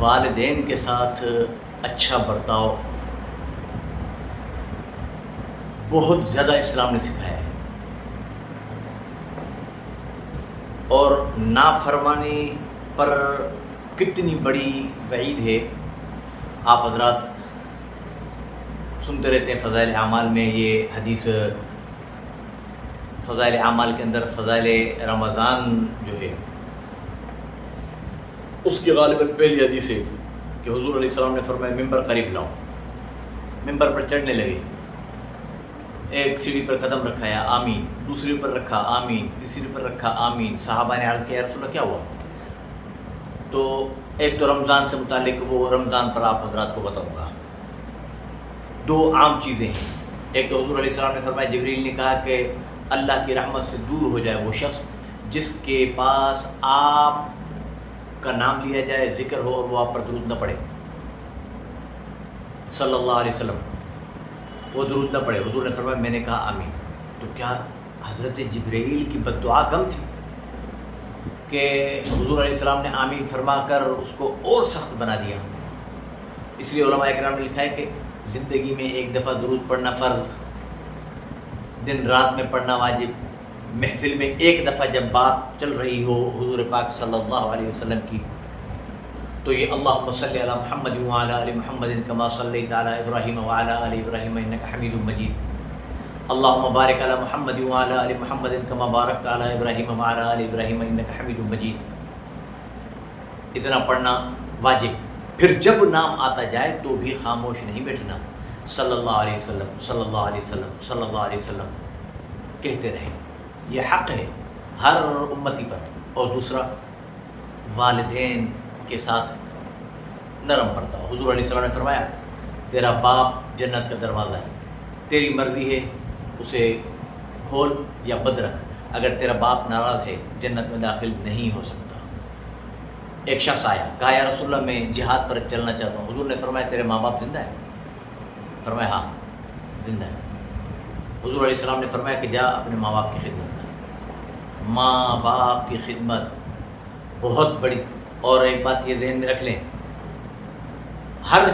والدین کے ساتھ اچھا برتاؤ بہت زیادہ اسلام نے سکھایا ہے، اور نافرمانی پر کتنی بڑی وعید ہے۔ آپ حضرات سنتے رہتے ہیں فضائل اعمال میں یہ حدیث، فضائل اعمال کے اندر فضائل رمضان جو ہے اس کی غالباً پہلی حدیث ہے کہ حضور علیہ السلام نے فرمایا ممبر قریب لاؤ۔ ممبر پر چڑھنے لگے، ایک سیڑھی پر قدم رکھا یا آمین، دوسری پر رکھا آمین، تیسری پر رکھا آمین۔ صحابہ نے عرض کیا یا رسول اللہ کیا ہوا؟ تو ایک تو رمضان سے متعلق وہ رمضان پر آپ حضرات کو بتاؤں گا، دو عام چیزیں ہیں۔ ایک تو حضور علیہ السلام نے فرمایا، جبریل نے کہا کہ اللہ کی رحمت سے دور ہو جائے وہ شخص جس کے پاس آپ کا نام لیا جائے، ذکر ہو اور وہ آپ پر درود نہ پڑے صلی اللہ علیہ وسلم، وہ درود نہ پڑے۔ حضور نے فرمایا میں نے کہا آمین۔ تو کیا حضرت جبرائیل کی بد دعا کم تھی کہ حضور علیہ السلام نے آمین فرما کر اس کو اور سخت بنا دیا؟ اس لیے علماء کرام نے لکھا ہے کہ زندگی میں ایک دفعہ درود پڑھنا فرض، دن رات میں پڑھنا واجب، محفل میں ایک دفعہ جب بات چل رہی ہو حضور پاک صلی اللہ علیہ وسلم کی تو یہ اللہم صلی علی محمد وعلی آل محمد کما صلیت علی ابراہیم وعلی آل ابراہیم انک حمید مجید، اللہم بارک علی محمد وعلی آل محمد کما بارکت علی ابراہیم وعلی آل ابراہیم انک حمید مجید، اتنا پڑھنا واجب۔ پھر جب نام آتا جائے تو بھی خاموش نہیں بیٹھنا، صلی اللہ علیہ وسلم صلی اللہ علیہ وسلم صلی اللہ علیہ وسلم کہتے رہیں، یہ حق ہے ہر امتی پر۔ اور دوسرا والدین کے ساتھ نرم برتاؤ۔ حضور علیہ السلام نے فرمایا تیرا باپ جنت کا دروازہ ہے، تیری مرضی ہے اسے کھول یا بند رکھ، اگر تیرا باپ ناراض ہے جنت میں داخل نہیں ہو سکتا۔ ایک شخص آیا، کہا یا رسول اللہ میں جہاد پر چلنا چاہتا ہوں۔ حضور نے فرمایا تیرے ماں باپ زندہ ہیں؟ فرمایا ہاں زندہ ہے۔ حضور علیہ السلام نے فرمایا کہ جا اپنے ماں باپ کی خدمت کر۔ ماں باپ کی خدمت بہت بڑی، اور ایک بات یہ ذہن میں رکھ لیں، ہر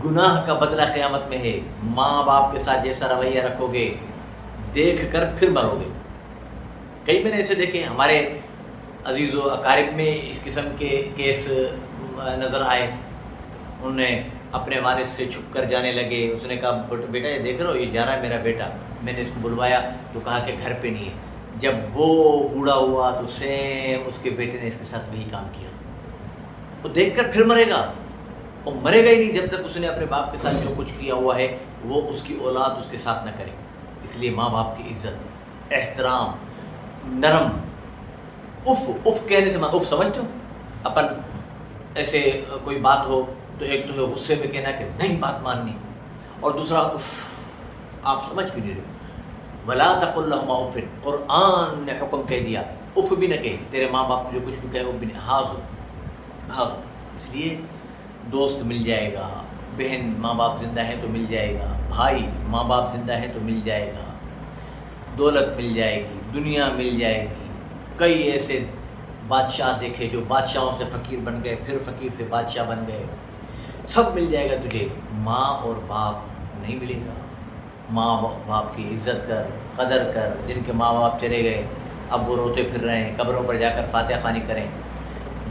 گناہ کا بدلہ قیامت میں ہے۔ ماں باپ کے ساتھ جیسا رویہ رکھو گے دیکھ کر پھر مرو گے۔ کئی میں نے ایسے دیکھے ہمارے عزیز و اقارب میں اس قسم کے کیس نظر آئے، انہوں نے اپنے والد سے چھپ کر جانے لگے۔ اس نے کہا بیٹا یہ دیکھ رہے ہو یہ جا رہا ہے میرا بیٹا، میں نے اس کو بلوایا تو کہا کہ گھر پہ نہیں ہے۔ جب وہ بوڑھا ہوا تو سیم اس کے بیٹے نے اس کے ساتھ وہی کام کیا۔ وہ دیکھ کر پھر مرے گا، وہ مرے گا ہی نہیں جب تک اس نے اپنے باپ کے ساتھ جو کچھ کیا ہوا ہے وہ اس کی اولاد اس کے ساتھ نہ کرے۔ اس لیے ماں باپ کی عزت، احترام، نرم، اف کہنے سے اف سمجھتے ہو؟ اپن ایسے کوئی بات ہو تو ایک تو ہے غصے میں کہنا کہ نہیں بات ماننی، اور دوسرا اف، آپ سمجھ کیوں نہیں رہے؟ ولا تقل لهما اف، قرآن نے حکم کہہ دیا اف بھی نہ کہے، تیرے ماں باپ جو کچھ بھی کہے وہ بھی نہیں، ہاضو۔ اس لیے دوست مل جائے گا، بہن ماں باپ زندہ ہے تو مل جائے گا، بھائی ماں باپ زندہ ہے تو مل جائے گا، دولت مل جائے گی، دنیا مل جائے گی۔ کئی ایسے بادشاہ دیکھے جو بادشاہوں سے فقیر بن گئے، پھر فقیر سے بادشاہ بن گئے، سب مل جائے گا تجھے، ماں اور باپ نہیں ملے گا۔ ماں باپ کی عزت کر، قدر کر۔ جن کے ماں باپ چلے گئے اب وہ روتے پھر رہے ہیں، قبروں پر جا کر فاتحہ خوانی کریں،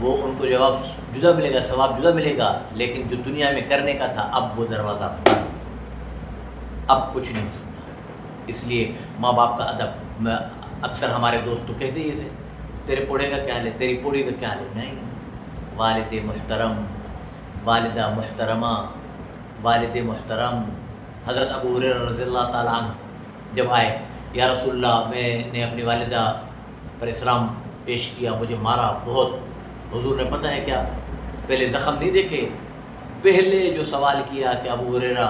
وہ ان کو جواب جدا ملے گا، ثواب جدا ملے گا، لیکن جو دنیا میں کرنے کا تھا اب وہ دروازہ بند، اب کچھ نہیں ہو سکتا۔ اس لیے ماں باپ کا ادب، اکثر ہمارے دوست تو کہتے ہیں اسے تیرے پوڑے کا کیا حال ہے، تیری پوڑی کا کیا حال ہے؟ نہیں، والد محترم، والدہ محترمہ، والد محترم۔ حضرت ابو ہریرہ رضی اللہ تعالیٰ عنہ جب آئے، یا رسول اللہ میں نے اپنی والدہ پر اسلام پیش کیا، مجھے مارا بہت۔ حضور نے پتہ ہے کیا، پہلے زخم نہیں دیکھے، پہلے جو سوال کیا کہ ابو ہریرہ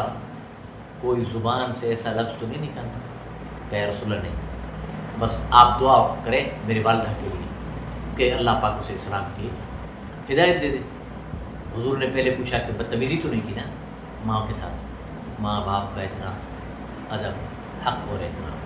کوئی زبان سے ایسا لفظ تو نہیں نکالا؟ کہ یا رسول اللہ نہیں، بس آپ دعا کریں میری والدہ کے لیے کہ اللہ پاک اسے اسلام کی ہدایت دے دے۔ حضور نے پہلے پوچھا کہ بدتمیزی تو نہیں کی نا ماں کے ساتھ؟ ماں باپ کا اتنا ادب، حق اور احترام۔